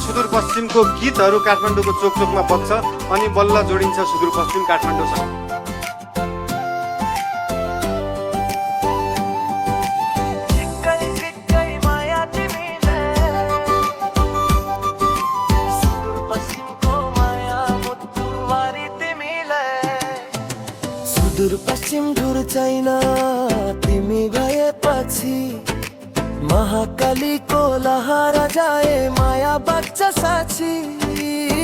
सुदूरपश्चिमको गीतहरू काठमाडौँको चोकचोकमा बज्छ अनि बल्ल जोडिन्छ सुदूरपश्चिम काठमाडौँसँग। सुदूरपश्चिम दूर छैन तिमी गएपछि, महाकालीको लहरा जाए माया बग्छ साक्षी।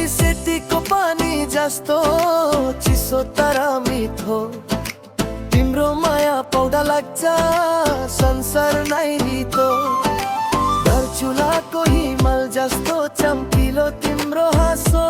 सेतीको पानी जस्तो चिसो तर मिठो, तिम्रो माया पौडा लाग्छ संसार नै रितो। चुलाको हिमल जस्तो चम्किलो तिम्रो हाँसो,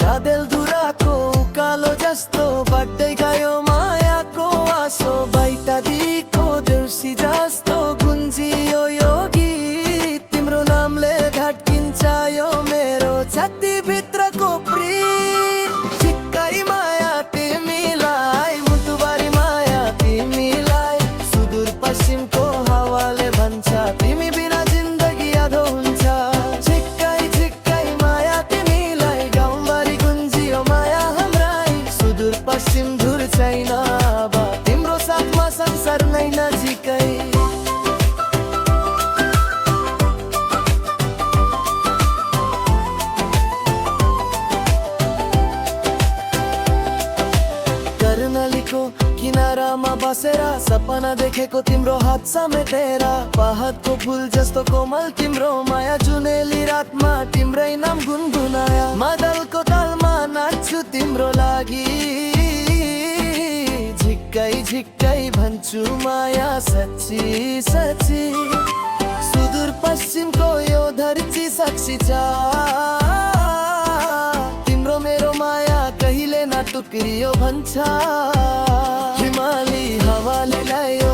गादेल धुराको उकालो जस्तो बग्दै गयो मायाको आसो। बैतडीको देउसी जस्तो गुन्जियो यो गीत, तिम्रो नामले धड्किन्छ यो मेरो छाती भित्रको प्रीत। झिक्कै माया तिमीलाई, मुटुभरि माया तिमीलाई, सुदूरपश्चिमको हावाले भन्छ तिमी बिना जिन्दगी अधो हुन्छ। झिक्कै झिक्कै माया तिमीलाई, गाउँभरि गुन्जियो माया हाम्रै। सुदूरपश्चिम दूर छैन अब तिम्रो साथमा संसार नै नजिकै। कर्णालीको किनारामा बसेर सपना देखेको तिम्रो हात समेटेर, पहाडको फुल जस्तो कोमल तिम्रो माया, जुनेली रातमा तिम्रै नाम गुनगुनाया। मादलको तालमा नाच्छु तिम्रो लागि, झिक्कै झिक्कै भन्छु माया सच्ची सच्ची। सुदूरपश्चिमको यो धरती साक्षी छ, तिम्रो मेरो माया कहिले नटुक्रियो भन्छ। हिमाली हावाले ल्यायो